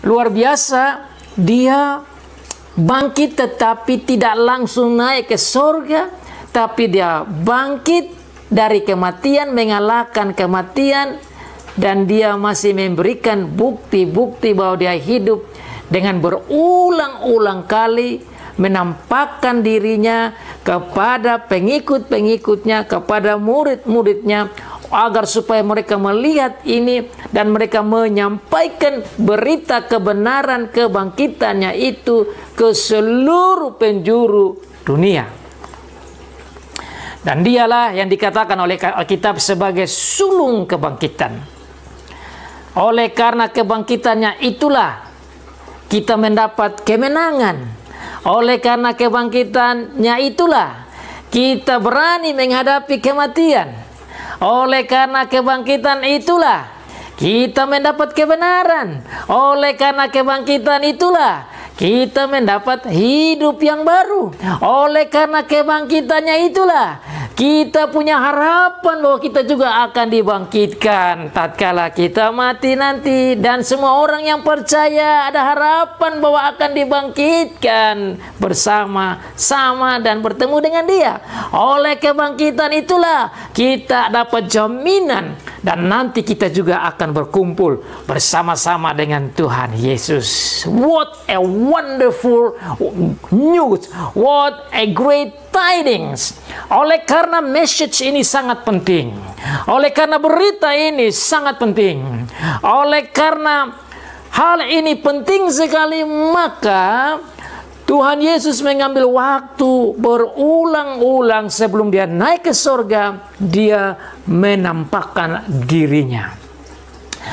luar biasa, dia bangkit tetapi tidak langsung naik ke surga, tapi dia bangkit dari kematian, mengalahkan kematian, dan dia masih memberikan bukti-bukti bahwa dia hidup dengan berulang-ulang kali menampakkan dirinya kepada pengikut-pengikutnya, kepada murid-muridnya, agar supaya mereka melihat ini dan mereka menyampaikan berita kebenaran kebangkitannya itu ke seluruh penjuru dunia. Dan dialah yang dikatakan oleh Alkitab sebagai sulung kebangkitan. Oleh karena kebangkitannya itulah kita mendapat kemenangan. Oleh karena kebangkitannya itulah kita berani menghadapi kematian. Oleh karena kebangkitan itulah kita mendapat kebenaran. Oleh karena kebangkitan itulah kita mendapat hidup yang baru. Oleh karena kebangkitannya itulah kita punya harapan bahwa kita juga akan dibangkitkan tatkala kita mati nanti. Dan semua orang yang percaya ada harapan bahwa akan dibangkitkan bersama-sama dan bertemu dengan Dia. Oleh kebangkitan itulah kita dapat jaminan dan nanti kita juga akan berkumpul bersama-sama dengan Tuhan Yesus. What a wonderful news. What a great tidings. Oleh karena message ini sangat penting, oleh karena berita ini sangat penting, oleh karena hal ini penting sekali, maka Tuhan Yesus mengambil waktu berulang-ulang sebelum dia naik ke surga, dia menampakkan dirinya.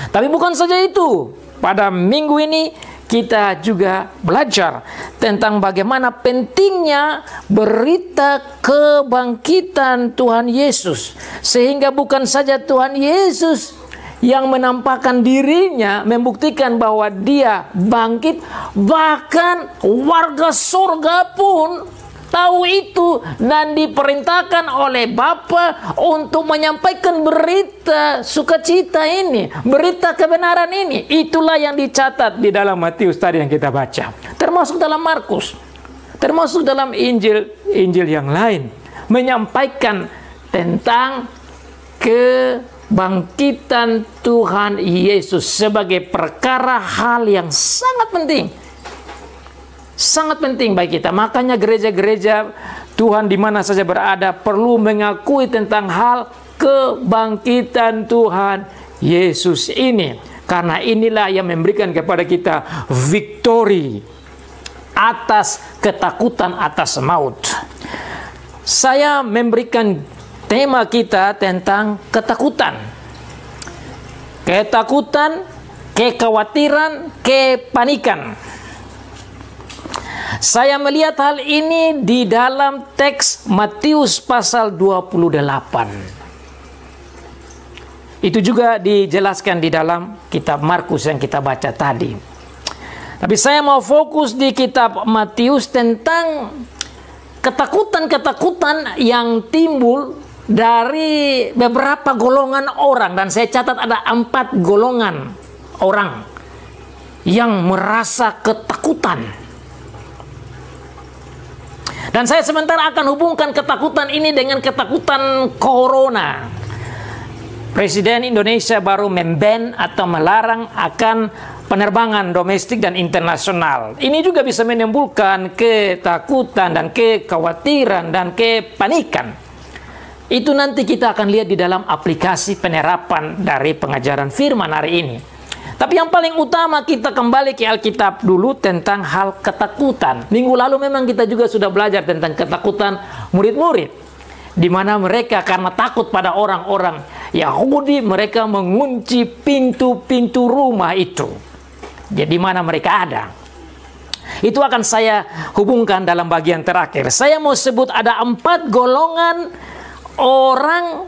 Tapi bukan saja itu, pada minggu ini kita juga belajar tentang bagaimana pentingnya berita kebangkitan Tuhan Yesus. Sehingga bukan saja Tuhan Yesus yang menampakkan dirinya, membuktikan bahwa dia bangkit, bahkan warga surga pun tahu itu dan diperintahkan oleh Bapa untuk menyampaikan berita sukacita ini, berita kebenaran ini. Itulah yang dicatat di dalam Matius tadi yang kita baca, termasuk dalam Markus, termasuk dalam Injil yang lain, menyampaikan tentang kebangkitan Tuhan Yesus sebagai perkara hal yang sangat penting. Sangat penting bagi kita. Makanya gereja-gereja Tuhan di mana saja berada perlu mengakui tentang hal kebangkitan Tuhan Yesus ini. Karena inilah yang memberikan kepada kita victory atas ketakutan, atas maut. Saya memberikan tema kita tentang ketakutan. Ketakutan, kekhawatiran, kepanikan. Saya melihat hal ini di dalam teks Matius pasal 28. Itu juga dijelaskan di dalam kitab Markus yang kita baca tadi. Tapi saya mau fokus di kitab Matius tentang ketakutan-ketakutan yang timbul dari beberapa golongan orang. Dan saya catat ada 4 golongan orang yang merasa ketakutan. Dan saya sementara akan hubungkan ketakutan ini dengan ketakutan corona. Presiden Indonesia baru memban atau melarang akan penerbangan domestik dan internasional. Ini juga bisa menimbulkan ketakutan dan kekhawatiran dan kepanikan. Itu nanti kita akan lihat di dalam aplikasi penerapan dari pengajaran firman hari ini. Tapi yang paling utama kita kembali ke Alkitab dulu tentang hal ketakutan. Minggu lalu memang kita juga sudah belajar tentang ketakutan murid-murid. Di mana mereka karena takut pada orang-orang Yahudi, mereka mengunci pintu-pintu rumah itu. Jadi mana mereka ada. Itu akan saya hubungkan dalam bagian terakhir. Saya mau sebut ada 4 golongan orang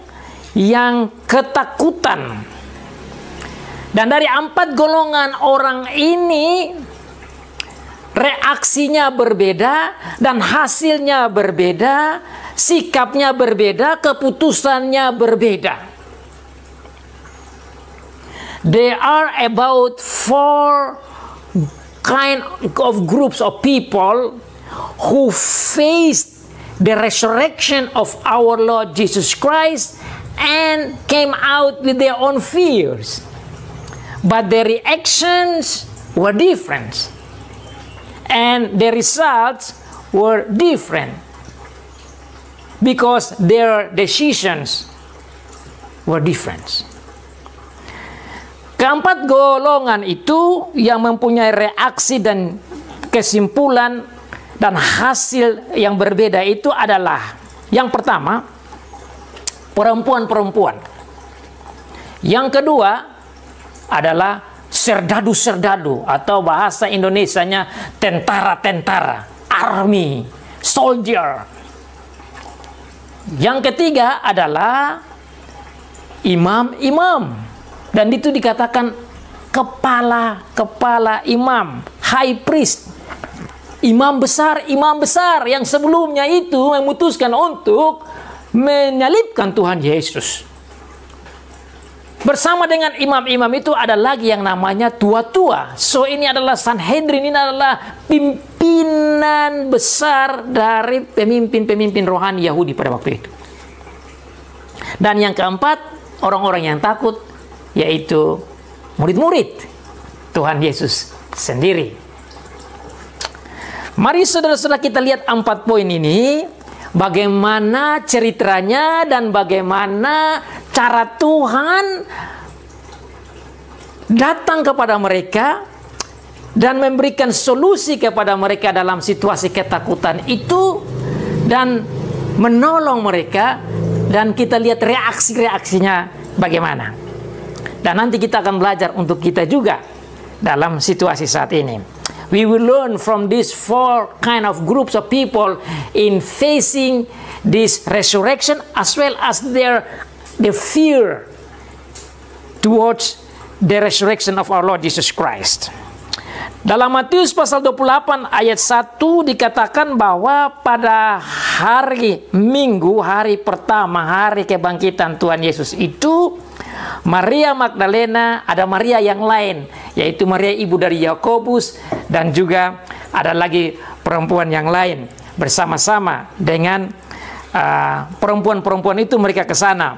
yang ketakutan. Dan dari 4 golongan orang ini reaksinya berbeda dan hasilnya berbeda, sikapnya berbeda, keputusannya berbeda. There are about 4 kind of groups of people who faced the resurrection of our Lord Jesus Christ and came out with their own fears. But their reactions were different. And the results were different. Because their decisions were different. Keempat golongan itu yang mempunyai reaksi dan kesimpulan dan hasil yang berbeda itu adalah, yang pertama, perempuan-perempuan. Yang kedua adalah serdadu-serdadu, atau bahasa Indonesianya tentara-tentara, army, soldier. Yang ketiga adalah imam-imam. Dan itu dikatakan kepala imam, high priest, imam besar yang sebelumnya itu memutuskan untuk menyalibkan Tuhan Yesus. Bersama dengan imam-imam itu ada lagi yang namanya tua-tua. So ini adalah Sanhedrin, ini adalah pimpinan besar dari pemimpin-pemimpin rohani Yahudi pada waktu itu. Dan yang keempat, orang-orang yang takut, yaitu murid-murid Tuhan Yesus sendiri. Mari saudara-saudara kita lihat 4 poin ini, bagaimana ceritanya dan bagaimana cara Tuhan datang kepada mereka dan memberikan solusi kepada mereka dalam situasi ketakutan itu dan menolong mereka, dan kita lihat reaksi-reaksinya bagaimana. Dan nanti kita akan belajar untuk kita juga dalam situasi saat ini. We will learn from these 4 kind of groups of people in facing this resurrection, as well as the fear towards the resurrection of our Lord Jesus Christ. Dalam Matius pasal 28 ayat 1 dikatakan bahwa pada hari Minggu, hari pertama, hari kebangkitan Tuhan Yesus itu, Maria Magdalena, ada Maria yang lain, yaitu Maria ibu dari Yakobus, dan juga ada lagi perempuan yang lain, bersama-sama dengan perempuan-perempuan itu mereka ke sana.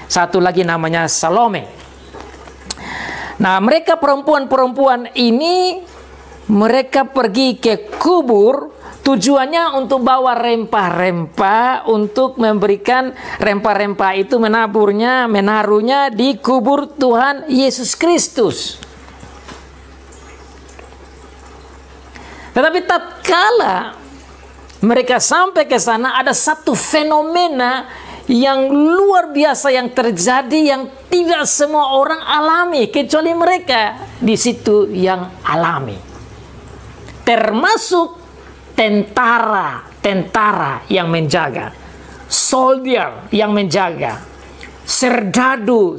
Satu lagi namanya Salome. Nah, mereka perempuan-perempuan ini, mereka pergi ke kubur, tujuannya untuk bawa rempah-rempah, untuk memberikan rempah-rempah itu, menaruhnya di kubur Tuhan Yesus Kristus. Tetapi tatkala mereka sampai ke sana, ada satu fenomena yang luar biasa yang terjadi, yang tidak semua orang alami, kecuali mereka di situ yang alami. Termasuk tentara yang menjaga, soldier yang menjaga, serdadu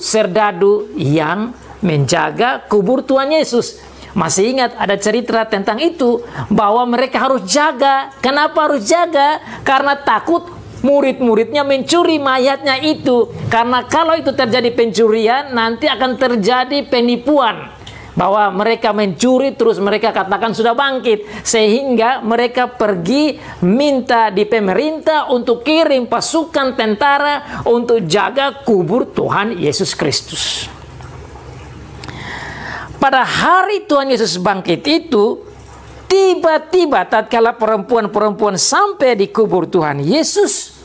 yang menjaga kubur Tuhan Yesus. Masih ingat ada cerita tentang itu, bahwa mereka harus jaga. Kenapa harus jaga? Karena takut murid-muridnya mencuri mayatnya itu. Karena kalau itu terjadi pencurian, nanti akan terjadi penipuan, bahwa mereka mencuri terus mereka katakan sudah bangkit, sehingga mereka pergi minta di pemerintah untuk kirim pasukan tentara untuk jaga kubur Tuhan Yesus Kristus. Pada hari Tuhan Yesus bangkit itu, tiba-tiba tatkala perempuan-perempuan sampai di kubur Tuhan Yesus,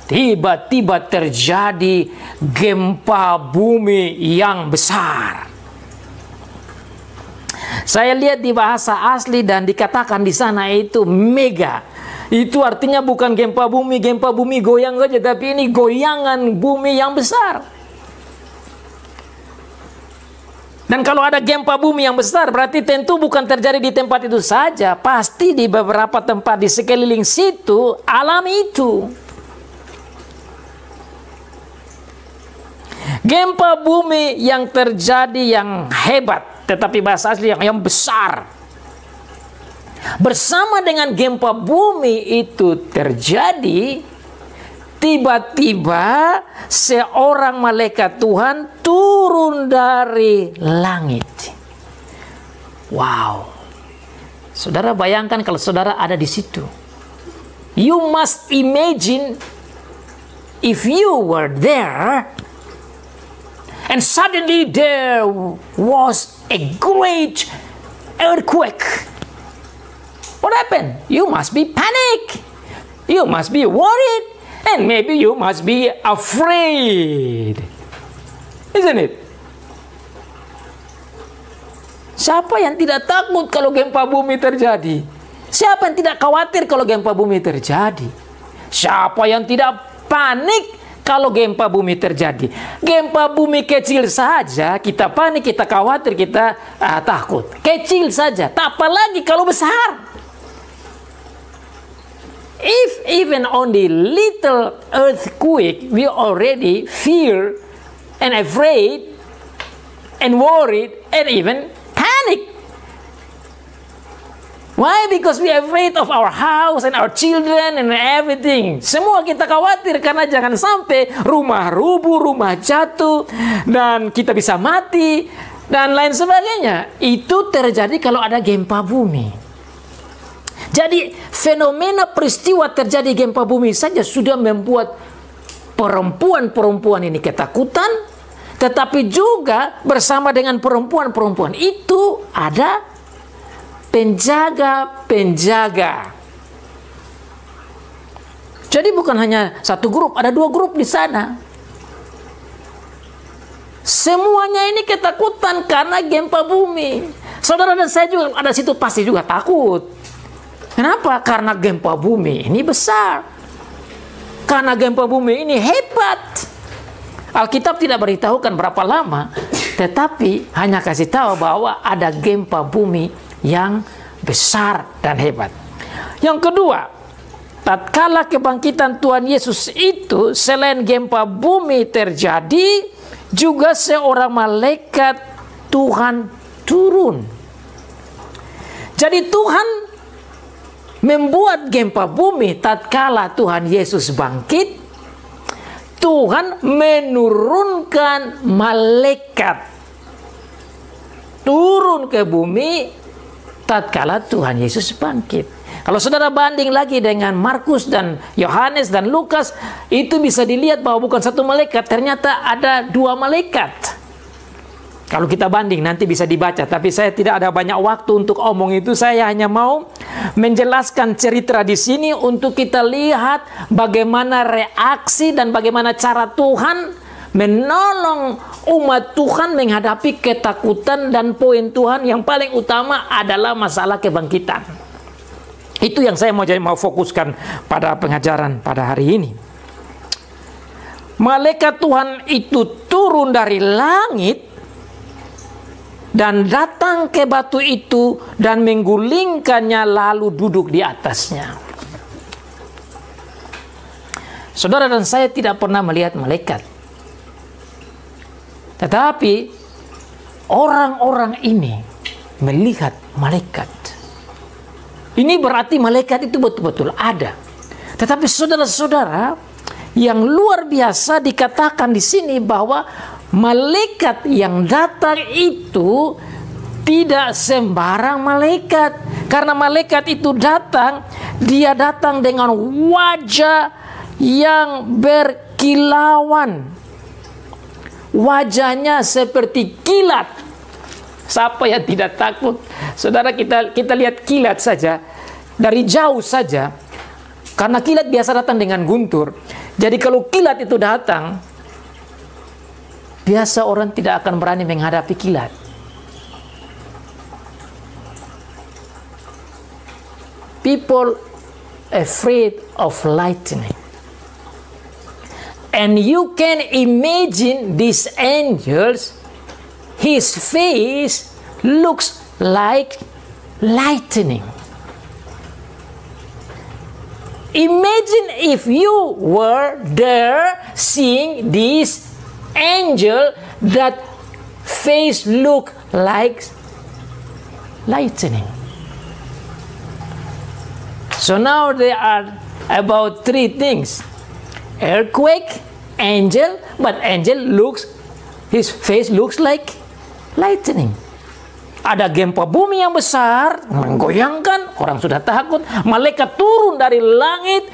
tiba-tiba terjadi gempa bumi yang besar. Saya lihat di bahasa asli dan dikatakan di sana itu mega. Itu artinya bukan gempa bumi goyang saja, tapi ini goyangan bumi yang besar. Dan kalau ada gempa bumi yang besar, berarti tentu bukan terjadi di tempat itu saja, pasti di beberapa tempat di sekeliling situ alami itu. Gempa bumi yang terjadi yang hebat, tetapi bahasa asli yang besar. Bersama dengan gempa bumi itu terjadi, tiba-tiba seorang malaikat Tuhan turun dari langit. Wow. Saudara bayangkan kalau saudara ada di situ. You must imagine if you were there and suddenly there was a great earthquake. What happened? You must be panic. You must be worried. And maybe you must be afraid. Isn't it? Siapa yang tidak takut kalau gempa bumi terjadi? Siapa yang tidak khawatir kalau gempa bumi terjadi? Siapa yang tidak panik kalau gempa bumi terjadi? Gempa bumi kecil saja kita panik, kita khawatir, kita takut. Kecil saja, tak apalagi kalau besar. If even only little earthquake, we already fear and afraid and worried and even panic. Why? Because we are afraid of our house and our children and everything. Semua kita khawatir karena jangan sampai rumah rubuh, rumah jatuh, dan kita bisa mati, dan lain sebagainya. Itu terjadi kalau ada gempa bumi. Jadi fenomena peristiwa terjadi gempa bumi saja sudah membuat perempuan-perempuan ini ketakutan, tetapi juga bersama dengan perempuan-perempuan itu ada penjaga-penjaga. Jadi bukan hanya satu grup, ada dua grup di sana. Semuanya ini ketakutan karena gempa bumi. Saudara dan saya juga ada situ pasti juga takut. Kenapa? Karena gempa bumi ini besar. Karena gempa bumi ini hebat. Alkitab tidak beritahukan berapa lama, tetapi hanya kasih tahu bahwa ada gempa bumi yang besar dan hebat. Yang kedua, tatkala kebangkitan Tuhan Yesus itu, selain gempa bumi terjadi, juga seorang malaikat Tuhan turun. Jadi Tuhan membuat gempa bumi tatkala Tuhan Yesus bangkit. Tuhan menurunkan malaikat turun ke bumi tatkala Tuhan Yesus bangkit. Kalau saudara banding lagi dengan Markus dan Yohanes dan Lukas, itu bisa dilihat bahwa bukan satu malaikat, ternyata ada dua malaikat. Kalau kita banding nanti bisa dibaca, tapi saya tidak ada banyak waktu untuk omong itu. Saya hanya mau menjelaskan cerita di sini untuk kita lihat bagaimana reaksi dan bagaimana cara Tuhan menolong umat Tuhan menghadapi ketakutan, dan poin Tuhan yang paling utama adalah masalah kebangkitan. Itu yang saya mau fokuskan pada pengajaran pada hari ini. Malaikat Tuhan itu turun dari langit dan datang ke batu itu dan menggulingkannya lalu duduk di atasnya. Saudara dan saya tidak pernah melihat malaikat. Tetapi orang-orang ini melihat malaikat. Ini berarti malaikat itu betul-betul ada. Tetapi saudara-saudara, yang luar biasa dikatakan di sini bahwa malaikat yang datang itu tidak sembarang malaikat. Karena malaikat itu datang, dia datang dengan wajah yang berkilauan. Wajahnya seperti kilat. Siapa yang tidak takut? Saudara, kita lihat kilat saja, dari jauh saja. Karena kilat biasa datang dengan guntur. Jadi kalau kilat itu datang, biasa orang tidak akan berani menghadapi kilat. People afraid of lightning. And you can imagine these angels, his face looks like lightning. Imagine if you were there seeing this angel that face look like lightning. So now there are about three things: earthquake, angel, but angel looks, his face looks like lightning. Ada gempa bumi yang besar, menggoyangkan, orang sudah takut. Malaikat turun dari langit,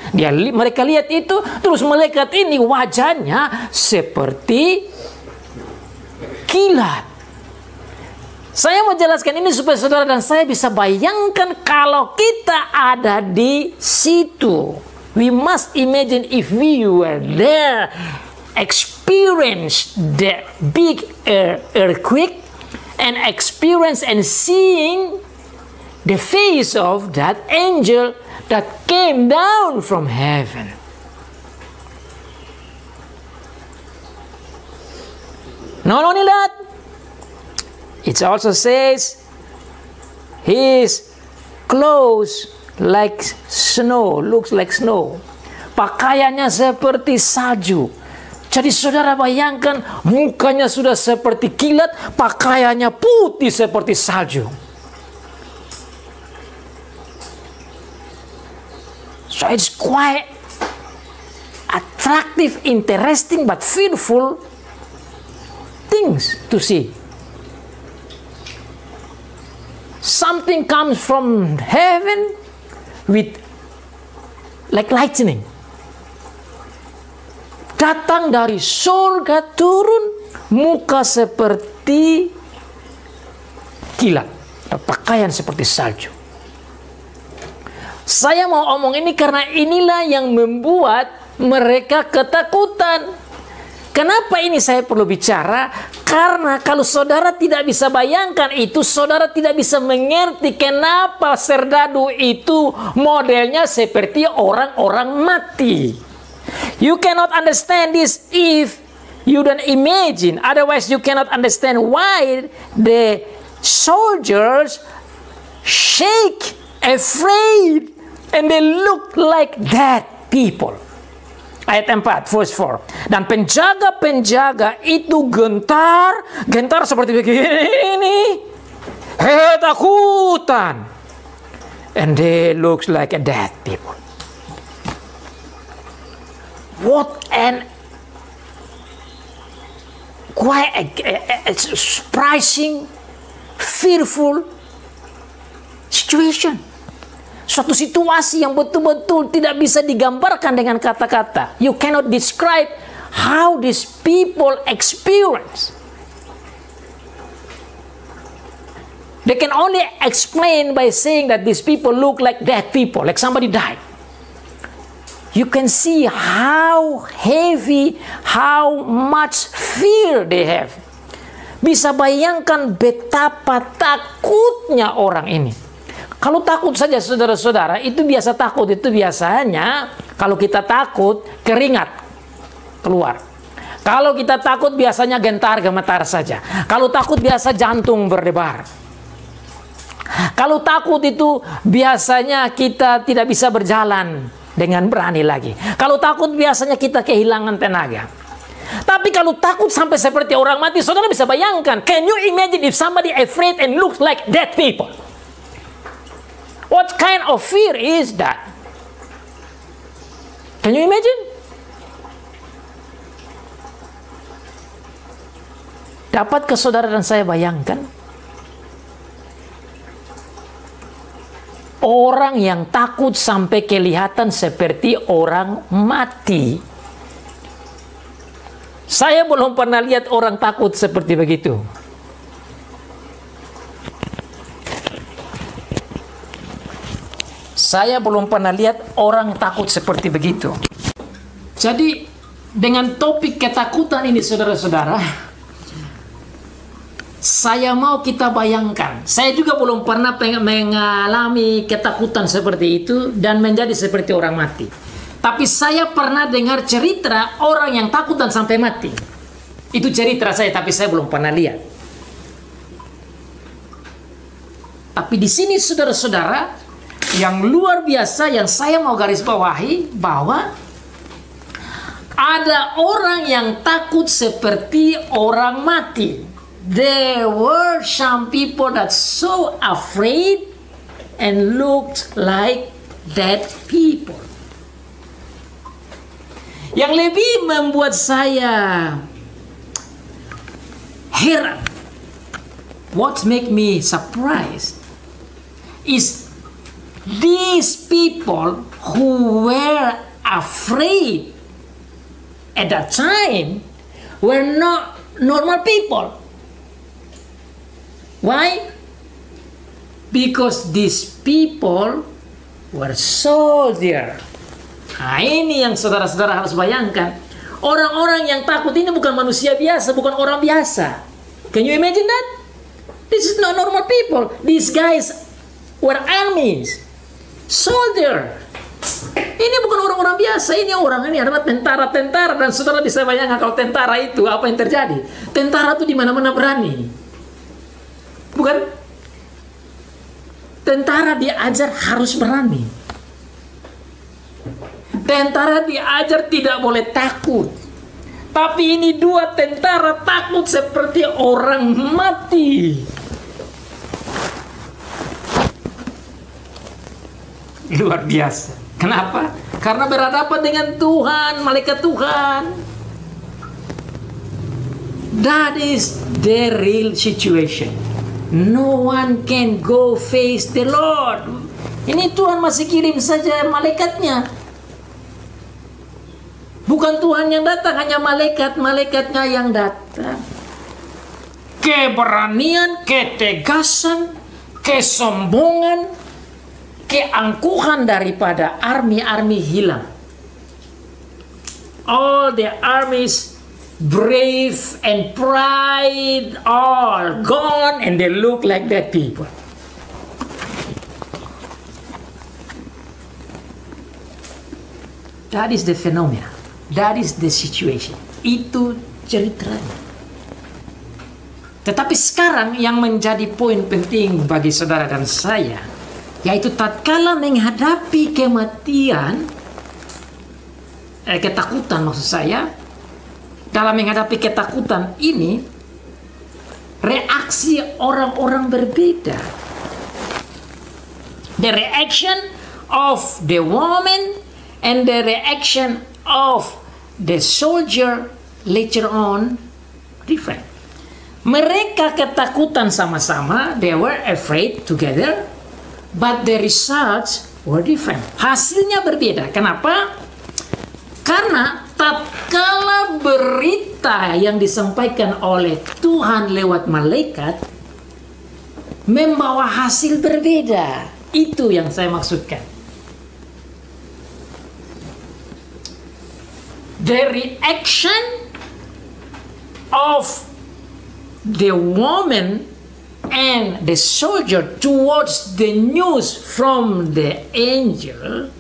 mereka lihat itu, terus malaikat ini wajahnya seperti kilat. Saya mau jelaskan ini supaya saudara dan saya bisa bayangkan kalau kita ada di situ. We must imagine if we were there, experience the big earthquake, and experience and seeing the face of that angel that came down from heaven. Not only that, it also says his clothes like snow, looks like snow. Pakaiannya seperti salju. Jadi saudara bayangkan, mukanya sudah seperti kilat, pakaiannya putih seperti salju. So it's quite attractive, interesting, but fearful things to see. Something comes from heaven with like lightning. Datang dari surga turun, muka seperti kilat, pakaian seperti salju. Saya mau omong ini karena inilah yang membuat mereka ketakutan. Kenapa ini saya perlu bicara? Karena kalau saudara tidak bisa bayangkan itu, saudara tidak bisa mengerti kenapa serdadu itu modelnya seperti orang-orang mati. You cannot understand this if you don't imagine. Otherwise, you cannot understand why the soldiers shake, afraid, and they look like dead people. Ayat 4, verse 4. Dan penjaga-penjaga itu gentar seperti begini. Ketakutan. And they look like a dead people. What an quite a surprising, fearful situation. Suatu situasi yang betul-betul tidak bisa digambarkan dengan kata-kata. You cannot describe how these people experience. They can only explain by saying that these people look like dead people, like somebody died. You can see how heavy, how much fear they have. Bisa bayangkan betapa takutnya orang ini. Kalau takut saja saudara-saudara, itu biasa takut, itu biasanya kalau kita takut keringat keluar. Kalau kita takut biasanya gentar gemetar saja. Kalau takut biasa jantung berdebar. Kalau takut itu biasanya kita tidak bisa berjalan dengan berani lagi. Kalau takut biasanya kita kehilangan tenaga. Tapi kalau takut sampai seperti orang mati, saudara bisa bayangkan. Can you imagine if somebody afraid and looks like dead people? What kind of fear is that? Can you imagine? Dapatkah saudara dan saya bayangkan? Orang yang takut sampai kelihatan seperti orang mati. Saya belum pernah lihat orang takut seperti begitu. Saya belum pernah lihat orang takut seperti begitu. Jadi, dengan topik ketakutan ini, saudara-saudara, saya mau kita bayangkan. Saya juga belum pernah mengalami ketakutan seperti itu dan menjadi seperti orang mati. Tapi saya pernah dengar cerita orang yang takut dan sampai mati. Itu cerita saya, tapi saya belum pernah lihat. Tapi di sini saudara-saudara, yang luar biasa yang saya mau garis bawahi bahwa ada orang yang takut seperti orang mati. There were some people that so afraid and looked like dead people. Yang lebih membuat saya heran what make me surprised is these people who were afraid at that time were not normal people. Why? Because these people were soldiers. Nah, ini yang saudara-saudara harus bayangkan. Orang-orang yang takut ini bukan manusia biasa, bukan orang biasa. Can you imagine that? This is not normal people. These guys were armies, soldier. Ini bukan orang-orang biasa. Ini adalah tentara-tentara. Dan saudara bisa bayangkan kalau tentara itu apa yang terjadi? Tentara itu di mana-mana berani. Bukan? Tentara diajar harus berani. Tentara diajar tidak boleh takut. Tapi ini dua tentara takut seperti orang mati. Luar biasa. Kenapa? Karena berhadapan dengan Tuhan, malaikat Tuhan. That is the real situation. No one can go face the Lord. Ini Tuhan masih kirim saja malaikatnya. Bukan Tuhan yang datang, hanya malaikat-malaikatnya yang datang. Keberanian, ketegasan, kesombongan, keangkuhan daripada army-army hilang. All the armies, brave and pride, all gone, and they look like that people. That is the phenomena. That is the situation. Itu ceritanya. Tetapi sekarang yang menjadi poin penting bagi saudara dan saya, yaitu tatkala menghadapi kematian, ketakutan maksud saya, dalam menghadapi ketakutan ini, reaksi orang-orang berbeda. The reaction of the woman and the reaction of the soldier later on different. Mereka ketakutan sama-sama, they were afraid together, but the results were different. Hasilnya berbeda. Kenapa? Karena tatkala berita yang disampaikan oleh Tuhan lewat malaikat membawa hasil berbeda. Itu yang saya maksudkan. The reaction of the woman and the soldier towards the news from the angel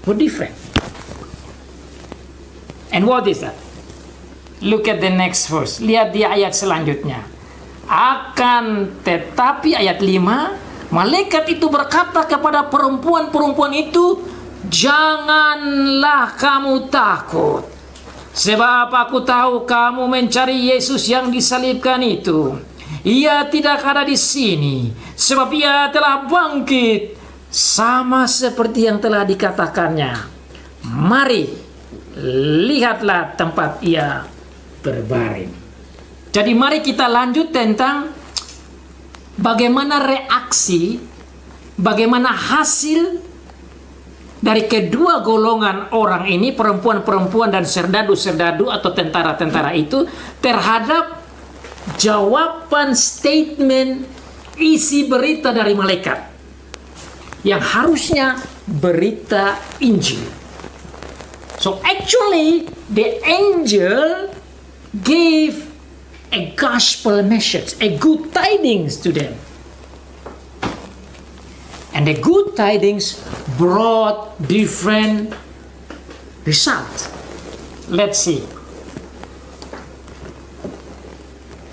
were different. And what is that? Look at the next verse. Lihat di ayat selanjutnya. Akan tetapi ayat 5, malaikat itu berkata kepada perempuan-perempuan itu, janganlah kamu takut. Sebab aku tahu kamu mencari Yesus yang disalibkan itu. Ia tidak ada di sini, sebab ia telah bangkit, sama seperti yang telah dikatakannya. Mari, lihatlah tempat ia berbaring. Jadi mari kita lanjut tentang bagaimana reaksi, bagaimana hasil dari kedua golongan orang ini, perempuan-perempuan dan serdadu-serdadu atau tentara-tentara itu, terhadap jawaban statement isi berita dari malaikat yang harusnya berita Injil. So actually the angel gave a gospel message, a good tidings to them. And the good tidings brought different results. Let's see.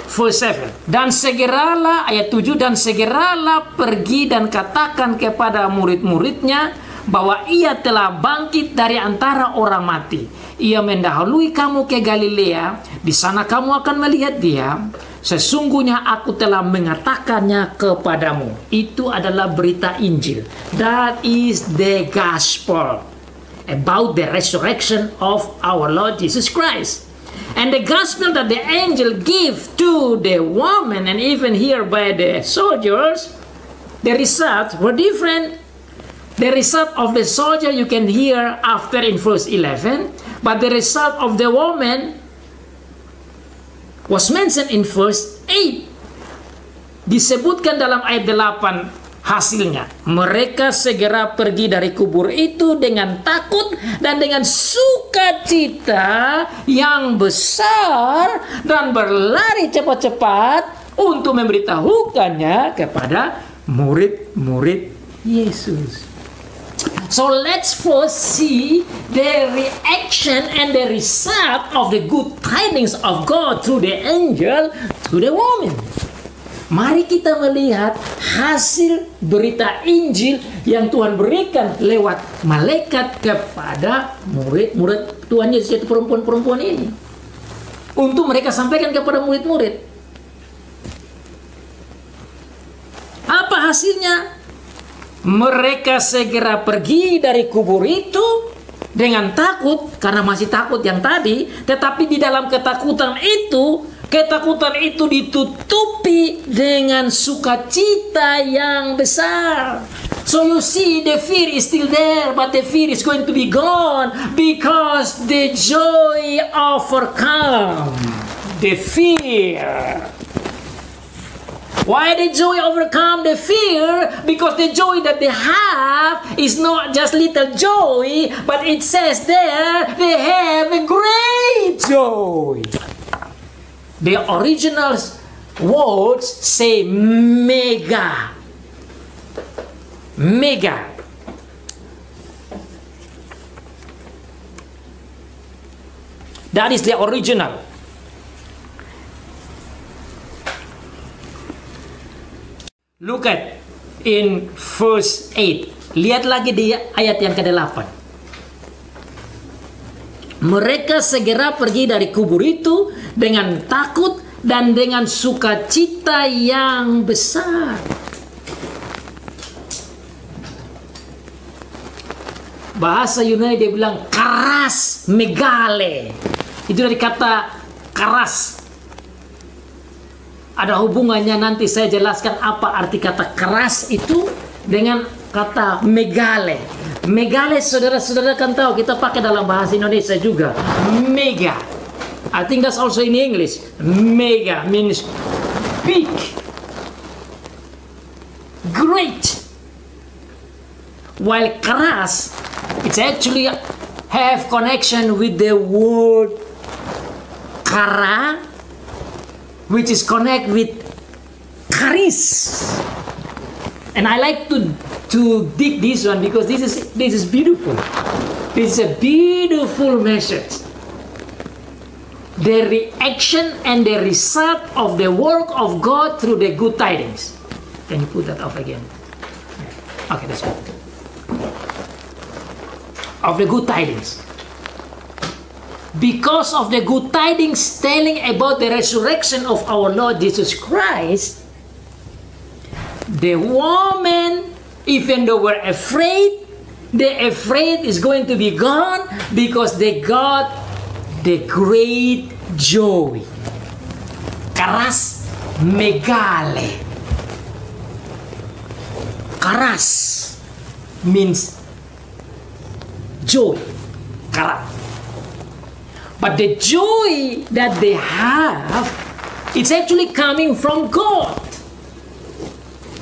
Verse 7. Dan segeralah, ayat 7, dan segeralah pergi dan katakan kepada murid-muridnya bahwa ia telah bangkit dari antara orang mati. Ia mendahului kamu ke Galilea, di sana kamu akan melihat dia. Sesungguhnya aku telah mengatakannya kepadamu. Itu adalah berita Injil. That is the gospel about the resurrection of our Lord Jesus Christ. And the gospel that the angel gave to the woman, and even here by the soldiers, the results were different. The result of the soldier you can hear after in verse 11, but the result of the woman was mentioned in verse 8. Disebutkan dalam ayat 8 hasilnya. Mereka segera pergi dari kubur itu dengan takut dan dengan sukacita yang besar dan berlari cepat-cepat untuk memberitahukannya kepada murid-murid Yesus. So let's first see the reaction and the result of the good tidings of God through the angel to the woman. Mari kita melihat hasil berita Injil yang Tuhan berikan lewat malaikat kepada murid-murid Tuhan Yesus, yaitu perempuan-perempuan ini, untuk mereka sampaikan kepada murid-murid. Apa hasilnya? Mereka segera pergi dari kubur itu dengan takut, karena masih takut yang tadi, tetapi di dalam ketakutan itu ditutupi dengan sukacita yang besar. So you see, the fear is still there, but the fear is going to be gone because the joy overcome the fear. Why the joy overcome the fear? Because the joy that they have is not just little joy, but it says there they have a great joy. The original words say mega. Mega. That is the original. Look at in verse 8. Lihat lagi di ayat yang ke-8. Mereka segera pergi dari kubur itu dengan takut dan dengan sukacita yang besar. Bahasa Yunani dia bilang keras, megale. Itu dari kata keras. Ada hubungannya, nanti saya jelaskan apa arti kata keras itu dengan kata megale. Megale, saudara-saudara kan tahu, kita pakai dalam bahasa Indonesia juga. Mega. I think that's also in English. Mega means big, great. While keras, it's actually have connection with the word kara, which is connect with charis. And I like to dig this one because this is beautiful. This is a beautiful message. The reaction and the result of the work of God through the good tidings. Can you put that off again? Okay, that's good. Of the good tidings. Because of the good tidings telling about the resurrection of our Lord Jesus Christ, the woman, even though we're afraid, the afraid is going to be gone because they got the great joy. Karas megale. Karas means joy. Karas. But the joy that they have, it's actually coming from God.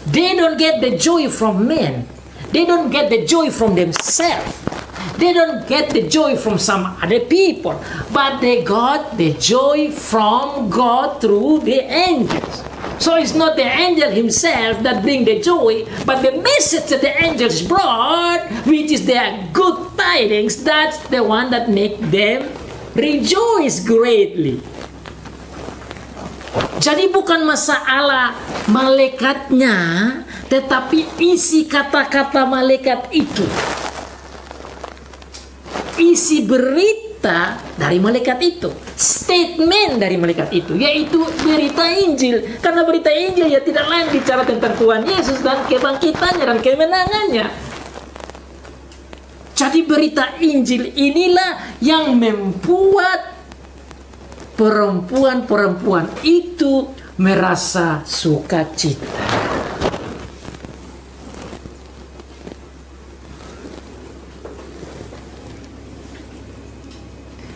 They don't get the joy from men. They don't get the joy from themselves. They don't get the joy from some other people. But they got the joy from God through the angels. So it's not the angel himself that bring the joy, but the message that the angels brought, which is the good tidings, that's the one that make them rejoice greatly. Jadi bukan masalah malaikatnya, tetapi isi kata-kata malaikat itu. Isi berita dari malaikat itu. Statement dari malaikat itu, yaitu berita Injil. Karena berita Injil ya tidak lain bicara tentang Tuhan Yesus dan kebangkitannya dan kemenangannya. Jadi berita Injil inilah yang membuat perempuan-perempuan itu merasa sukacita.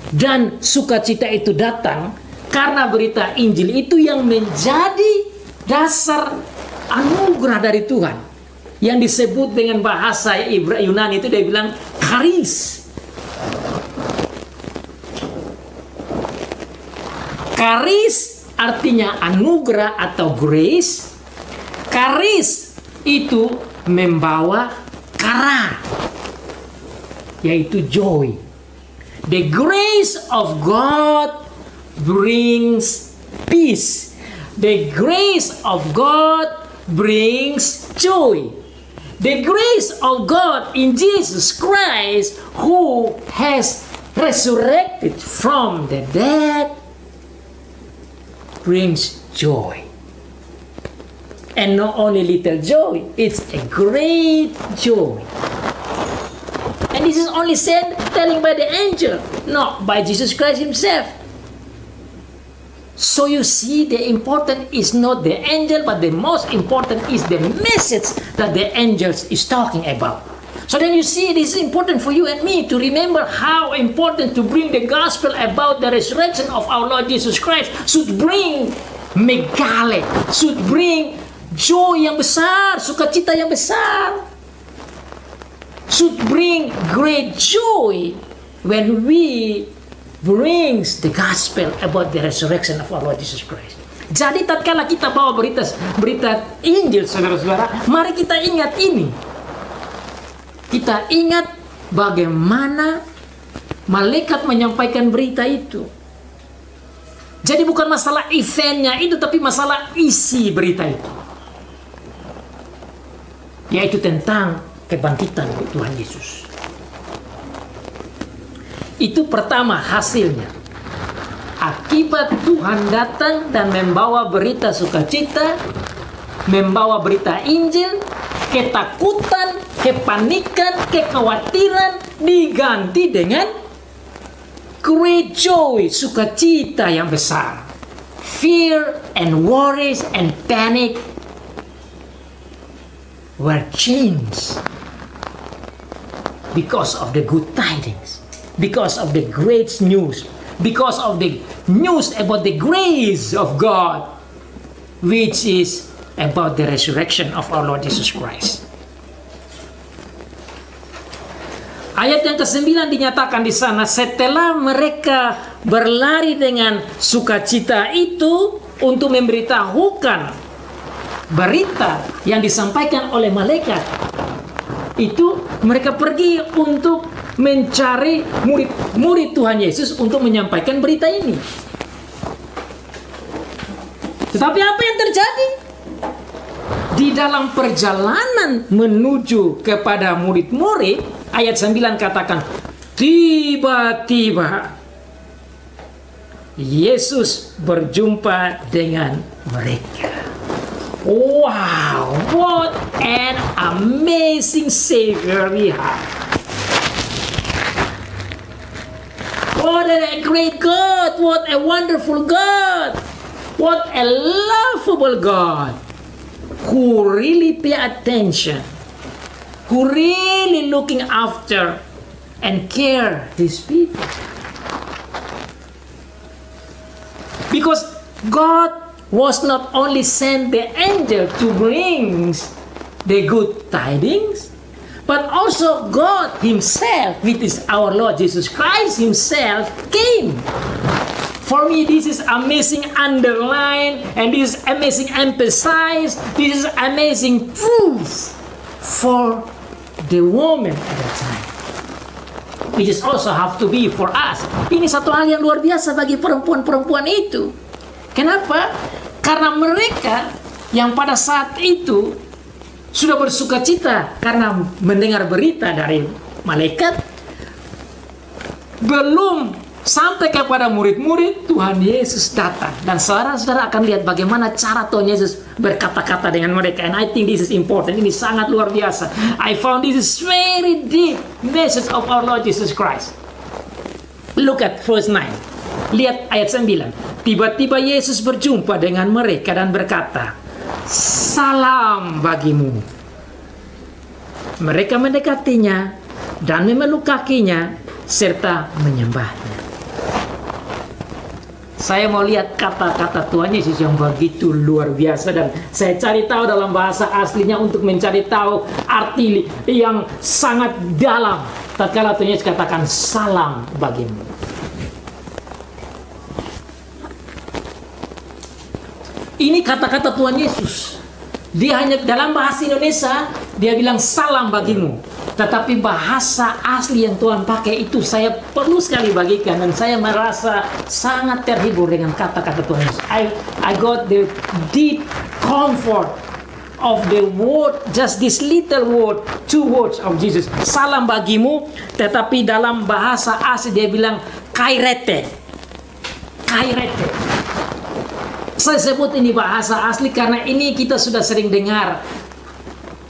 Dan sukacita itu datang karena berita Injil itu yang menjadi dasar anugerah dari Tuhan. Yang disebut dengan bahasa Yunani itu dia bilang charis. Charis artinya anugerah atau grace. Charis itu membawa kara, yaitu joy. The grace of God brings peace. The grace of God brings joy. The grace of God in Jesus Christ, who has resurrected from the dead, brings joy. And not only little joy, it's a great joy. And this is only said telling by the angel, not by Jesus Christ himself. So you see, the important is not the angel, but the most important is the message that the angels is talking about. So then you see, this is important for you and me to remember how important to bring the gospel about the resurrection of our Lord Jesus Christ should bring megale, should bring joy yang besar, sukacita yang besar. Should bring great joy when we brings the gospel about the resurrection of our Lord Jesus Christ. Jadi tatkala kita bawa berita Injil, saudara-saudara, mari kita ingat ini. Kita ingat bagaimana malaikat menyampaikan berita itu. Jadi bukan masalah eventnya itu, tapi masalah isi berita itu, yaitu tentang kebangkitan Tuhan Yesus. Itu pertama hasilnya. Akibat Tuhan datang dan membawa berita sukacita, membawa berita Injil, ketakutan, kepanikan, kekhawatiran diganti dengan great joy, sukacita yang besar. Fear and worries and panic were changed because of the good tidings, because of the great news, because of the news about the grace of God, which is about the resurrection of our Lord Jesus Christ. Ayat yang ke-9 dinyatakan di sana, setelah mereka berlari dengan sukacita itu untuk memberitahukan berita yang disampaikan oleh malaikat itu, mereka pergi untuk mencari murid Tuhan Yesus untuk menyampaikan berita ini. Tetapi apa yang terjadi? Di dalam perjalanan menuju kepada murid-murid, ayat 9 katakan, tiba-tiba Yesus berjumpa dengan mereka. Wow, what an amazing Savior we have. What a great God, what a wonderful God, what a lovable God, who really pay attention, who really looking after and care His people. Because God was not only sent the angel to bring the good tidings, but also God Himself, which is our Lord Jesus Christ Himself, came. For me, this is amazing underline, and this is amazing emphasize, this is amazing truth for the woman at that time, which is also have to be for us. Ini satu hal yang luar biasa bagi perempuan-perempuan itu. Kenapa? Karena mereka yang pada saat itu sudah bersukacita karena mendengar berita dari malaikat, belum sampai kepada murid-murid, Tuhan Yesus datang. Dan saudara-saudara akan lihat bagaimana cara Tuhan Yesus berkata-kata dengan mereka. And I think this is important. Ini sangat luar biasa. I found this is very deep message of our Lord Jesus Christ. Look at verse 9. Lihat ayat 9. Tiba-tiba Yesus berjumpa dengan mereka dan berkata, "Salam bagimu." Mereka mendekatinya dan memeluk kakinya serta menyembahnya. Saya mau lihat kata-kata Tuhan Yesus yang begitu luar biasa, dan saya cari tahu dalam bahasa aslinya untuk mencari tahu arti yang sangat dalam. Tatkala Tuhan Yesus katakan salam bagimu. Ini kata-kata Tuhan Yesus. Dia hanya dalam bahasa Indonesia dia bilang salam bagimu. Tetapi bahasa asli yang Tuhan pakai itu saya perlu sekali bagikan, dan saya merasa sangat terhibur dengan kata-kata Tuhan Yesus. I got the deep comfort of the word, just this little word, 2 words of Jesus. Salam bagimu, tetapi dalam bahasa asli dia bilang kairete. Kairete. Saya sebut ini bahasa asli karena ini kita sudah sering dengar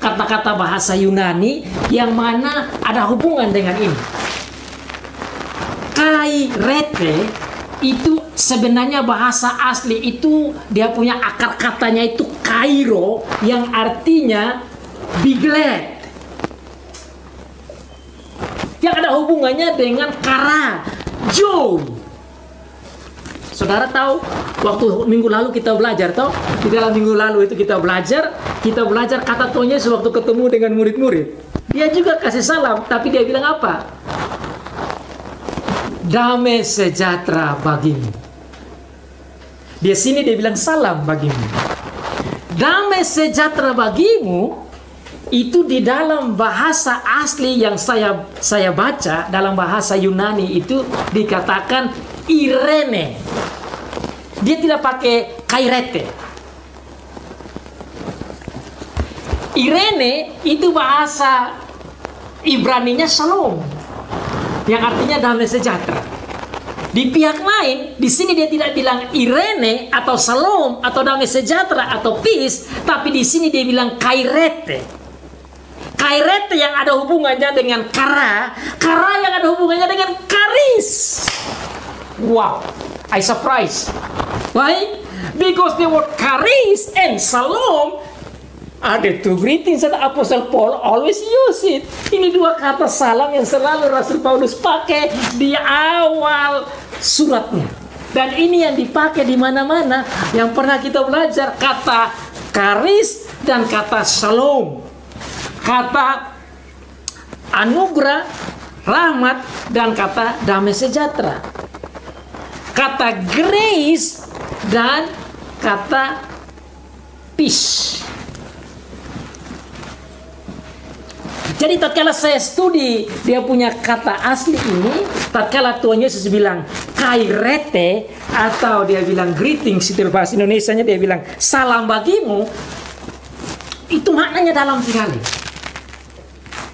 kata-kata bahasa Yunani yang mana ada hubungan dengan ini. Kairete itu sebenarnya bahasa asli itu dia punya akar katanya itu kairo yang artinya be glad. Yang ada hubungannya dengan kara, joy. Saudara tahu, waktu minggu lalu kita belajar, toh? Di dalam minggu lalu itu kita belajar kata Tuhan Yesus waktu ketemu dengan murid-murid. Dia juga kasih salam, tapi dia bilang apa? Damai sejahtera bagimu. Di sini dia bilang salam bagimu. Damai sejahtera bagimu itu di dalam bahasa asli yang saya baca dalam bahasa Yunani itu dikatakan Irene. Dia tidak pakai kairete. Irene itu bahasa Ibraninya shalom, yang artinya damai sejahtera. Di pihak lain, di sini dia tidak bilang Irene atau shalom atau damai sejahtera atau peace, tapi di sini dia bilang kairete. Kairete yang ada hubungannya dengan kara, kara yang ada hubungannya dengan karis. Wow, I surprised. Why? Because the word charis and shalom are the 2 greetings that Apostle Paul always use it. Ini 2 kata salam yang selalu Rasul Paulus pakai di awal suratnya. Dan ini yang dipakai di mana-mana. Yang pernah kita belajar kata charis dan kata shalom. Kata anugerah, rahmat, dan kata damai sejahtera. Kata grace dan kata peace. Jadi tatkala saya studi dia punya kata asli ini, tatkala Tuhan Yesus bilang kairete atau dia bilang greetings, itu bahasa Indonesianya dia bilang salam bagimu, itu maknanya dalam sekali.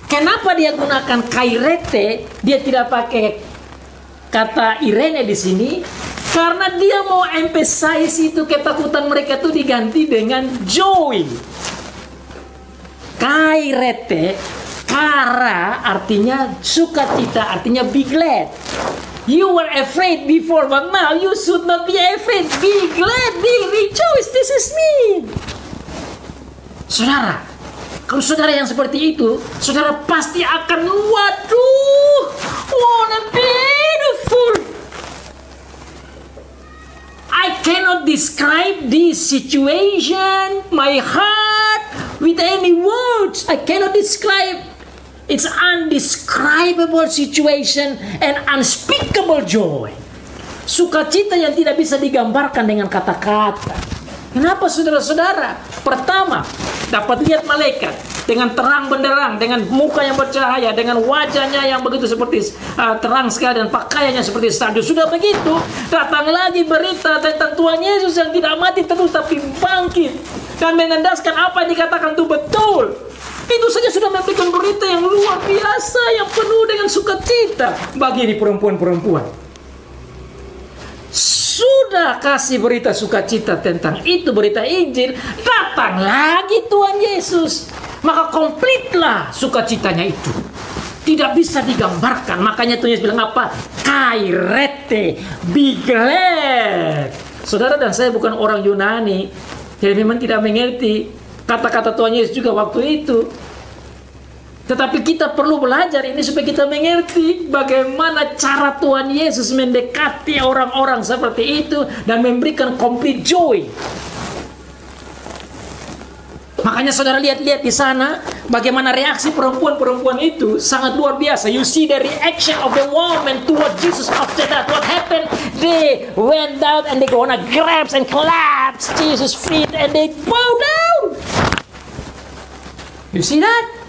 Kenapa dia gunakan kairete, dia tidak pakai kata Irene di sini? Karena dia mau emphasize itu ketakutan mereka itu diganti dengan joy. Kairete, kara artinya sukacita, artinya be glad. You were afraid before, but now you should not be afraid. Be glad, be rejoice. This is me. Saudara, kalau saudara yang seperti itu, saudara pasti akan waduh, what a beautiful. I cannot describe this situation, my heart, with any words. I cannot describe. It's undescribable situation and unspeakable joy. Sukacita yang tidak bisa digambarkan dengan kata-kata. Kenapa saudara-saudara? Pertama, dapat lihat malaikat dengan terang benderang, dengan muka yang bercahaya, dengan wajahnya yang begitu seperti terang sekali dan pakaiannya seperti salju. Sudah begitu, datang lagi berita tentang Tuhan Yesus yang tidak mati terus tapi bangkit dan menandaskan apa yang dikatakan itu betul. Itu saja sudah memberikan berita yang luar biasa, yang penuh dengan sukacita bagi perempuan-perempuan. Sudah kasih berita sukacita tentang itu, berita Injil, datang lagi Tuhan Yesus, maka komplitlah sukacitanya itu. tidak bisa digambarkan. Makanya Tuhan Yesus bilang apa? Kairete, be glad. Saudara dan saya bukan orang Yunani, jadi memang tidak mengerti kata-kata Tuhan Yesus juga waktu itu. Tetapi kita perlu belajar ini supaya kita mengerti bagaimana cara Tuhan Yesus mendekati orang-orang seperti itu dan memberikan complete joy. Makanya saudara lihat-lihat di sana bagaimana reaksi perempuan-perempuan itu sangat luar biasa. You see the reaction of the woman toward Jesus after that. What happened? They went down and they gonna grab and collapse Jesus' feet and they bow down. You see that?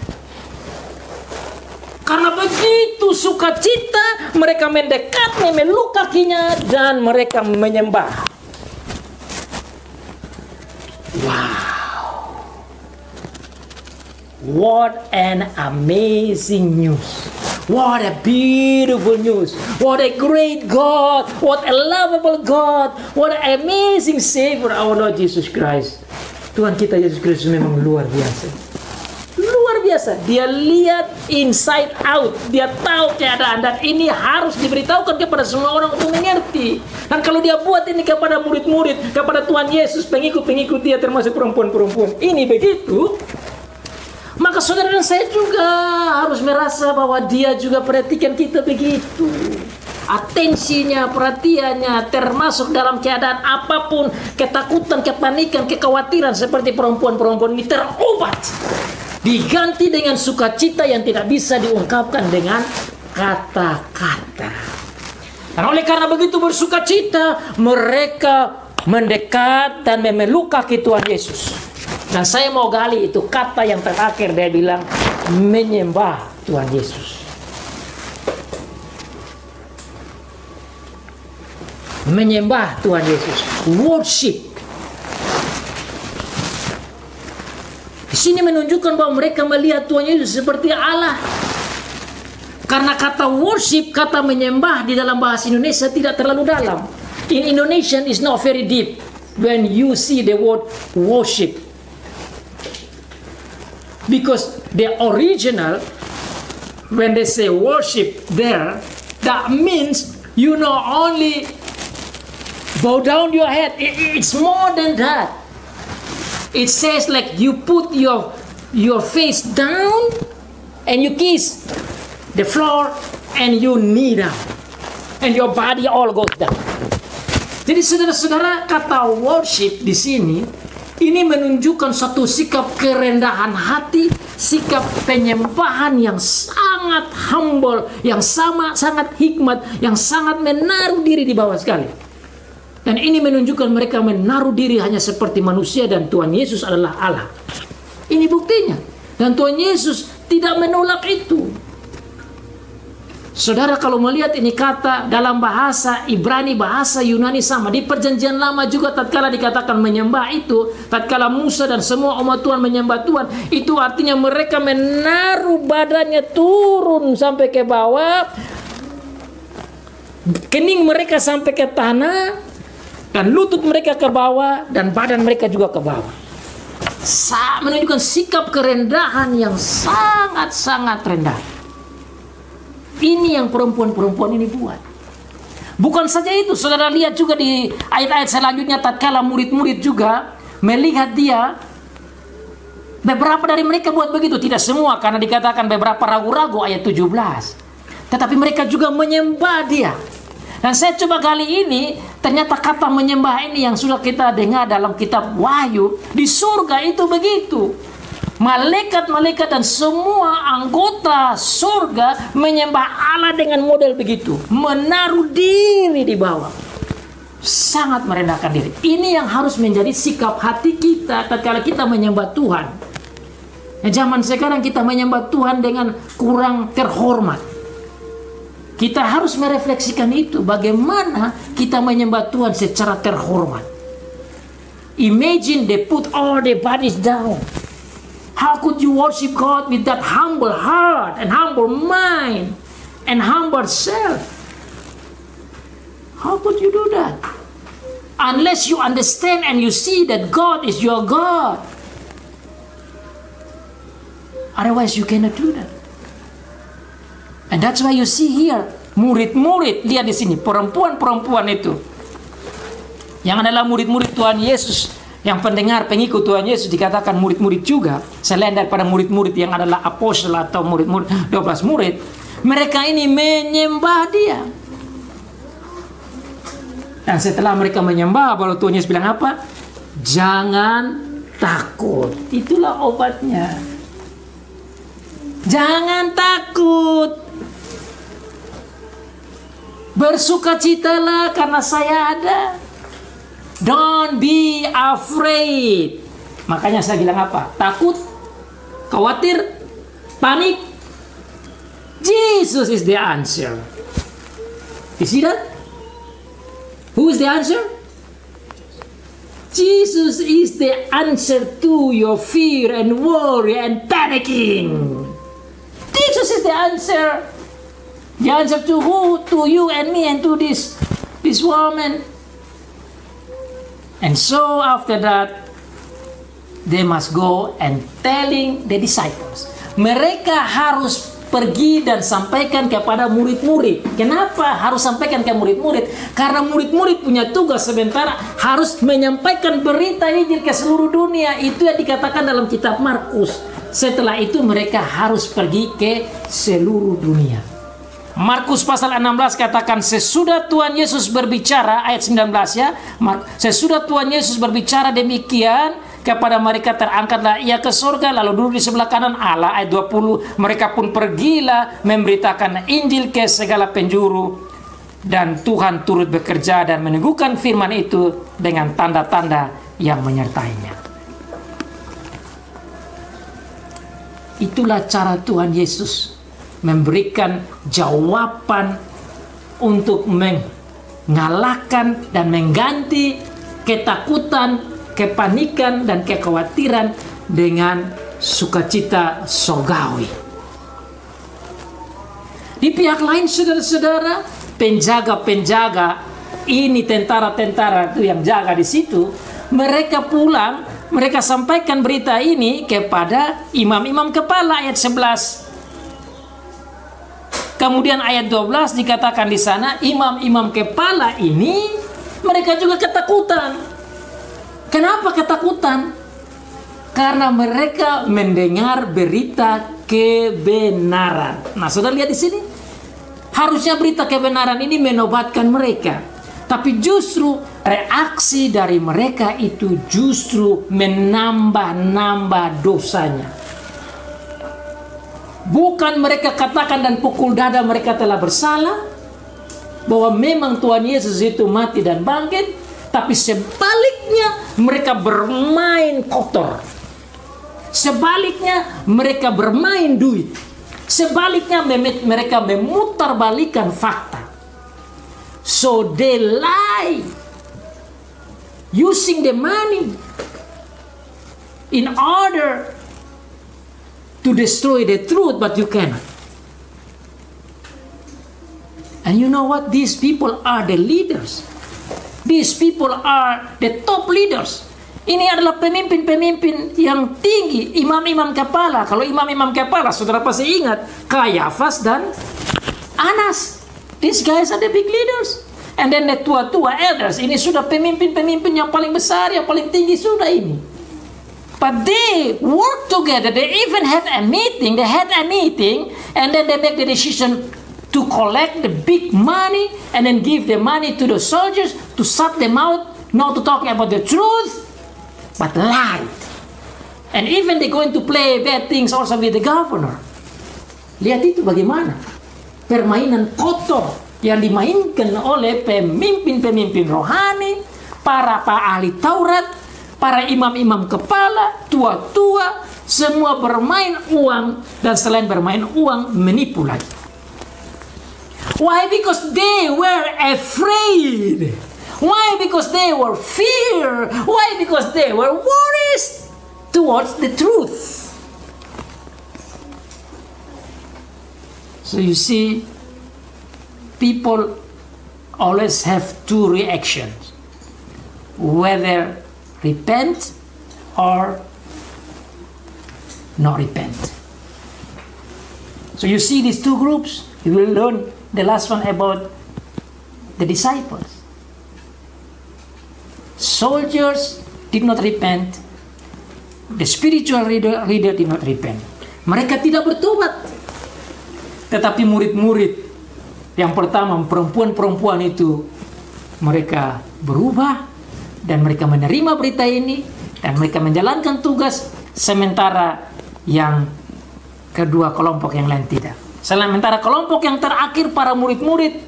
Karena begitu sukacita, mereka mendekat, memeluk kakinya, dan mereka menyembah. Wow. What an amazing news. What a beautiful news. What a great God. What a lovable God. What an amazing Savior, our Lord Jesus Christ. Tuhan kita Yesus Kristus memang luar biasa. Luar biasa. Dia lihat inside out. Dia tahu keadaan. Dan ini harus diberitahukan kepada semua orang untuk mengerti. Dan kalau dia buat ini kepada murid-murid, kepada Tuhan Yesus, pengikut-pengikut dia termasuk perempuan-perempuan ini begitu, maka saudara dan saya juga harus merasa bahwa dia juga perhatikan kita begitu. Atensinya, perhatiannya, termasuk dalam keadaan apapun, ketakutan, kepanikan, kekhawatiran seperti perempuan-perempuan ini terobat. Diganti dengan sukacita yang tidak bisa diungkapkan dengan kata-kata. Dan oleh karena begitu bersukacita, mereka mendekat dan memeluk kaki Tuhan Yesus. Dan saya mau gali itu kata yang terakhir, dia bilang menyembah Tuhan Yesus. Menyembah Tuhan Yesus. Worship. Di sini menunjukkan bahwa mereka melihat Tuhan Yesus seperti Allah. Karena kata worship, kata menyembah di dalam bahasa Indonesia tidak terlalu dalam. In Indonesian is not very deep when you see the word worship. Because the original, when they say worship there, that means you not only bow down your head, it's more than that. It says like you put your face down and you kiss the floor and you knee down and your body all goes down. Jadi saudara-saudara, kata worship di sini ini menunjukkan suatu sikap kerendahan hati, sikap penyembahan yang sangat humble, yang sangat hikmat, yang sangat menaruh diri di bawah sekali. Dan ini menunjukkan mereka menaruh diri hanya seperti manusia dan Tuhan Yesus adalah Allah. Ini buktinya. Dan Tuhan Yesus tidak menolak itu. Saudara, kalau melihat ini kata dalam bahasa Ibrani, bahasa Yunani sama. Di perjanjian lama juga tatkala dikatakan menyembah itu, tatkala Musa dan semua umat Tuhan menyembah Tuhan, itu artinya mereka menaruh badannya turun sampai ke bawah, kening mereka sampai ke tanah, dan lutut mereka ke bawah, dan badan mereka juga ke bawah. Menunjukkan sikap kerendahan yang sangat-sangat rendah. Ini yang perempuan-perempuan ini buat. Bukan saja itu, saudara lihat juga di ayat-ayat selanjutnya, tatkala murid-murid juga melihat dia, beberapa dari mereka buat begitu. Tidak semua, karena dikatakan beberapa ragu-ragu ayat 17. Tetapi mereka juga menyembah dia. Dan saya coba kali ini, ternyata kata menyembah ini yang sudah kita dengar dalam kitab Wahyu, di surga itu begitu. Malaikat-malaikat dan semua anggota surga menyembah Allah dengan model begitu. Menaruh diri di bawah. Sangat merendahkan diri. Ini yang harus menjadi sikap hati kita ketika kita menyembah Tuhan. Zaman sekarang kita menyembah Tuhan dengan kurang terhormat. Kita harus merefleksikan itu. Bagaimana kita menyembah Tuhan secara terhormat. Imagine they put all their bodies down. How could you worship God with that humble heart and humble mind and humble self? How could you do that? Unless you understand and you see that God is your God. Otherwise you cannot do that. And that's why you see here, murid-murid, lihat di sini, perempuan-perempuan itu, yang adalah murid-murid Tuhan Yesus, yang pendengar, pengikut Tuhan Yesus, dikatakan murid-murid juga, selain daripada murid-murid yang adalah apostol atau murid-murid 12 murid, mereka ini menyembah Dia. Dan setelah mereka menyembah, baru Tuhan Yesus bilang apa? Jangan takut. Itulah obatnya. Jangan takut. Bersukacitalah karena saya ada. Don't be afraid. Makanya saya bilang apa? Takut, khawatir, panik. Jesus is the answer. You see that? Who is the answer? Jesus is the answer to your fear and worry and panicking. Jesus is the answer. The answer to who? To you and me and to this woman. And so after that, they must go and telling the disciples. Mereka harus pergi dan sampaikan kepada murid-murid. Kenapa harus sampaikan ke murid-murid? Karena murid-murid punya tugas sementara harus menyampaikan berita Injil ke seluruh dunia. Itu yang dikatakan dalam kitab Markus. Setelah itu mereka harus pergi ke seluruh dunia. Markus pasal 16 katakan, sesudah Tuhan Yesus berbicara, ayat 19 ya, sesudah Tuhan Yesus berbicara demikian, kepada mereka terangkatlah ia ke surga, lalu duduk di sebelah kanan Allah. Ayat 20, mereka pun pergilah memberitakan Injil ke segala penjuru, dan Tuhan turut bekerja dan meneguhkan firman itu dengan tanda-tanda yang menyertainya. Itulah cara Tuhan Yesus memberikan jawaban untuk mengalahkan dan mengganti ketakutan, kepanikan, dan kekhawatiran dengan sukacita surgawi. Di pihak lain, saudara-saudara, penjaga-penjaga ini, tentara-tentara itu yang jaga di situ, mereka pulang, mereka sampaikan berita ini kepada imam-imam kepala, ayat 11. Kemudian ayat 12 dikatakan di sana, imam-imam kepala ini mereka juga ketakutan. Kenapa ketakutan? Karena mereka mendengar berita kebenaran. Nah, saudara lihat di sini. Harusnya berita kebenaran ini menobatkan mereka. Tapi justru reaksi dari mereka itu justru menambah-nambah dosanya. Bukan mereka katakan dan pukul dada mereka telah bersalah, bahwa memang Tuhan Yesus itu mati dan bangkit, tapi sebaliknya mereka bermain kotor. Sebaliknya mereka bermain duit. Sebaliknya mereka memutarbalikkan fakta. So they lie, using the money in order to destroy the truth, but you cannot. And you know what? These people are the leaders. These people are the top leaders. Ini adalah pemimpin-pemimpin yang tinggi, imam-imam kepala. Kalau imam-imam kepala, saudara pasti ingat Kayafas dan Anas. These guys are the big leaders. And then the tua-tua elders. Ini sudah pemimpin-pemimpin yang paling besar, yang paling tinggi sudah ini. But they work together. They even have a meeting. They had a meeting, and then they make the decision to collect the big money and then give the money to the soldiers to shut them out, not to talk about the truth, but lie. And even they're going to play bad things also with the governor. Lihat itu bagaimana permainan kotor yang dimainkan oleh pemimpin-pemimpin rohani, para ahli Taurat, para imam-imam kepala, tua-tua, semua bermain uang, dan selain bermain uang, menipu lagi. Why? Because they were afraid. Why? Because they were fear. Why? Because they were worried towards the truth. So you see, people always have two reactions. Whether repent or not repent. So you see these two groups. You will learn the last one about the disciples. Soldiers did not repent. The spiritual leader did not repent. Mereka tidak bertobat. Tetapi murid-murid yang pertama, perempuan-perempuan itu, mereka berubah dan mereka menerima berita ini dan mereka menjalankan tugas, sementara yang kedua kelompok yang lain tidak. Sementara kelompok yang terakhir, para murid-murid,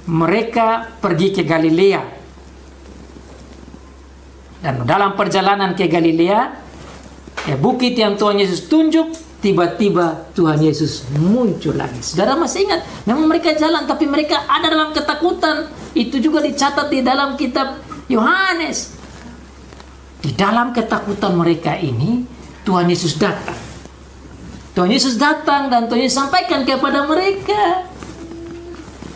mereka pergi ke Galilea. Dan dalam perjalanan ke Galilea, ke bukit yang Tuhan Yesus tunjuk, tiba-tiba Tuhan Yesus muncul lagi. Saudara masih ingat? Memang mereka jalan, tapi mereka ada dalam ketakutan. Itu juga dicatat di dalam kitab Yohanes. Di dalam ketakutan mereka ini, Tuhan Yesus datang. Tuhan Yesus datang dan Tuhan Yesus sampaikan kepada mereka,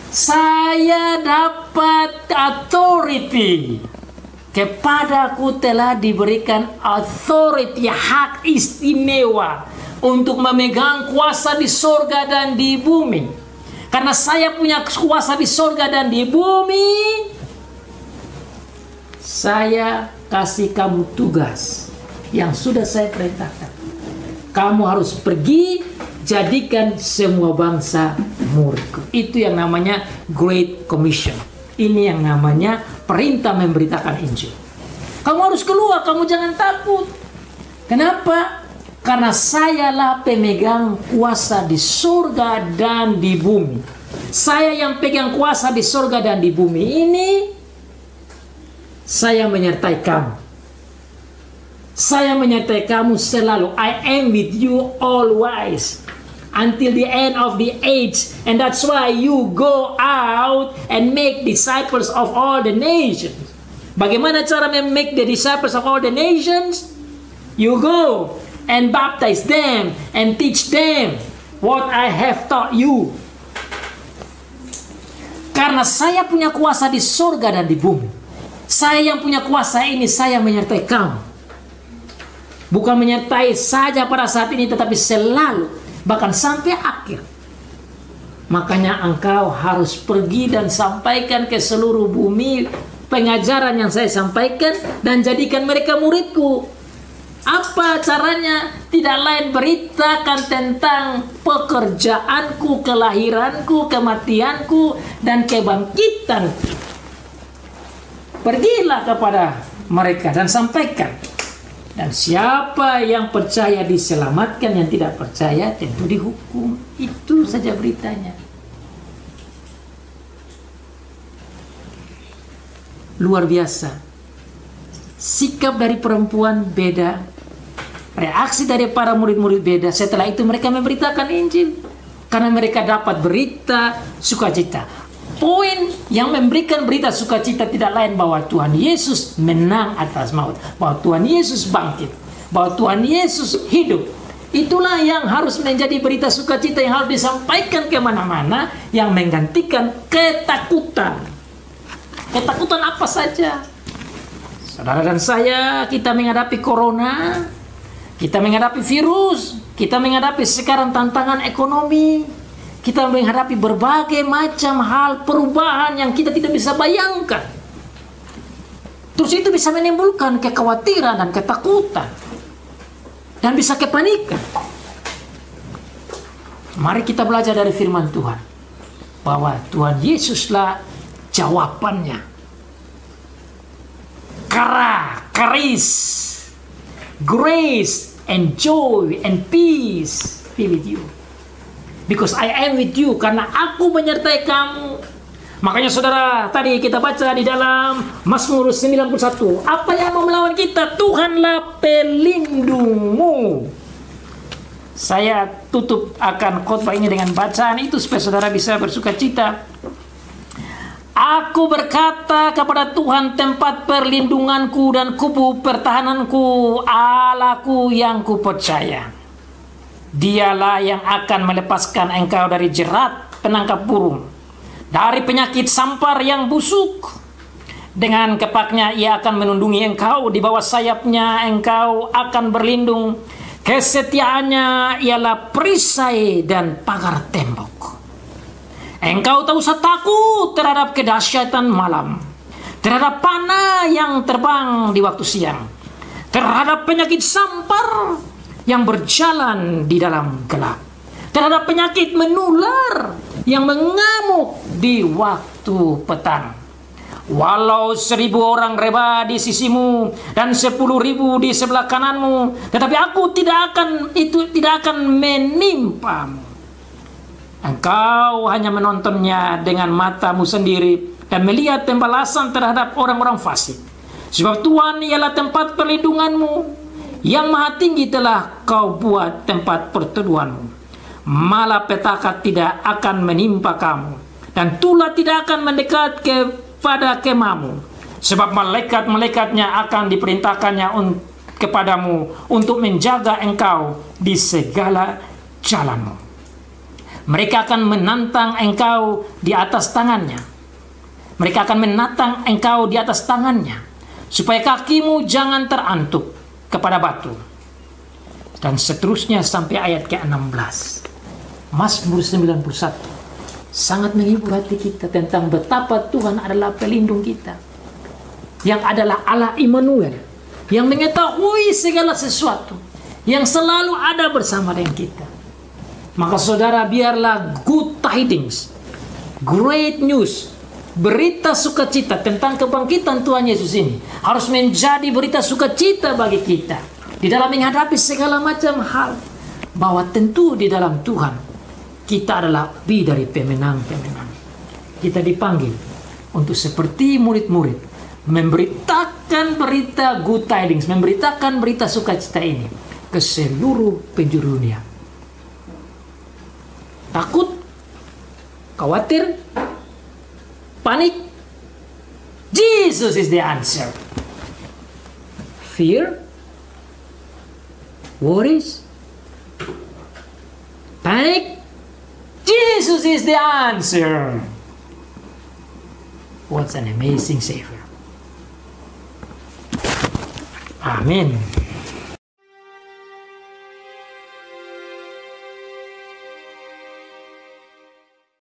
saya dapat authority. Kepadaku telah diberikan authority, hak istimewa untuk memegang kuasa di sorga dan di bumi. Karena saya punya kuasa di sorga dan di bumi, saya kasih kamu tugas yang sudah saya perintahkan. Kamu harus pergi, jadikan semua bangsa muridku. Itu yang namanya Great Commission. Ini yang namanya perintah memberitakan Injil. Kamu harus keluar, kamu jangan takut. Kenapa? Karena sayalah pemegang kuasa di surga dan di bumi. Saya yang pegang kuasa di surga dan di bumi ini, saya menyertai kamu. Saya menyertai kamu selalu. I am with you always, until the end of the age. And that's why you go out and make disciples of all the nations. Bagaimana cara make the disciples of all the nations? You go and baptize them and teach them what I have taught you. Karena saya punya kuasa di surga dan di bumi. Saya yang punya kuasa ini, saya menyertai kamu. Bukan menyertai saja pada saat ini, tetapi selalu, bahkan sampai akhir. Makanya engkau harus pergi dan sampaikan ke seluruh bumi pengajaran yang saya sampaikan dan jadikan mereka muridku. Apa caranya? Tidak lain beritakan tentang pekerjaanku, kelahiranku, kematianku, dan kebangkitanku. Pergilah kepada mereka dan sampaikan. Dan siapa yang percaya diselamatkan, yang tidak percaya tentu dihukum. Itu saja beritanya. Luar biasa. Sikap dari perempuan beda, reaksi dari para murid-murid beda. Setelah itu mereka memberitakan Injil, karena mereka dapat berita sukacita. Poin yang memberikan berita sukacita tidak lain bahwa Tuhan Yesus menang atas maut, bahwa Tuhan Yesus bangkit, bahwa Tuhan Yesus hidup. Itulah yang harus menjadi berita sukacita yang harus disampaikan kemana-mana, yang menggantikan ketakutan. Ketakutan apa saja? Saudara dan saya, kita menghadapi corona, kita menghadapi virus, kita menghadapi sekarang tantangan ekonomi, kita menghadapi berbagai macam hal perubahan yang kita tidak bisa bayangkan. Terus itu bisa menimbulkan kekhawatiran dan ketakutan, dan bisa kepanikan. Mari kita belajar dari firman Tuhan, bahwa Tuhan Yesuslah jawabannya. Charis, grace, and joy, and peace be with you. Because I am with you, karena aku menyertai kamu. Makanya saudara, tadi kita baca di dalam Mazmur 91. Apa yang mau melawan kita? Tuhanlah pelindungmu. Saya tutup akan khotbah ini dengan bacaan itu supaya saudara bisa bersuka cita. Aku berkata kepada Tuhan, tempat perlindunganku dan kubu pertahananku, Allahku yang kupercaya. Dialah yang akan melepaskan engkau dari jerat penangkap burung, dari penyakit sampar yang busuk. Dengan kepaknya ia akan melindungi engkau, di bawah sayapnya engkau akan berlindung. Kesetiaannya ialah perisai dan pagar tembok. Engkau tak usah takut terhadap kedahsyatan malam, terhadap panah yang terbang di waktu siang, terhadap penyakit sampar yang berjalan di dalam gelap, terhadap penyakit menular yang mengamuk di waktu petang. Walau 1.000 orang reba di sisimu dan 10.000 di sebelah kananmu, tetapi aku tidak akan menimpamu. Engkau hanya menontonnya dengan matamu sendiri dan melihat pembalasan terhadap orang-orang fasik. Sebab Tuhan ialah tempat perlindunganmu, yang maha tinggi telah kau buat tempat perteduhanmu. Malapetaka tidak akan menimpa kamu, dan tulah tidak akan mendekat kepada kemahmu. Sebab malaikat-malaikatnya akan diperintahkannya kepadamu untuk menjaga engkau di segala jalanmu. Mereka akan menantang engkau di atas tangannya. Mereka akan menantang engkau di atas tangannya, supaya kakimu jangan terantuk kepada batu. Dan seterusnya sampai ayat ke-16. Mazmur 91 sangat menghibur hati kita tentang betapa Tuhan adalah pelindung kita, yang adalah Allah Immanuel, yang mengetahui segala sesuatu, yang selalu ada bersama dengan kita. Maka saudara, biarlah good tidings, great news, berita sukacita tentang kebangkitan Tuhan Yesus ini harus menjadi berita sukacita bagi kita di dalam menghadapi segala macam hal, bahwa tentu di dalam Tuhan kita adalah lebih dari pemenang-pemenang. Kita dipanggil untuk seperti murid-murid memberitakan berita good tidings, memberitakan berita sukacita ini ke seluruh penjuru dunia. Takut, khawatir, panik, Jesus is the answer. Fear, worries, panic, Jesus is the answer. What an amazing Savior. Amen.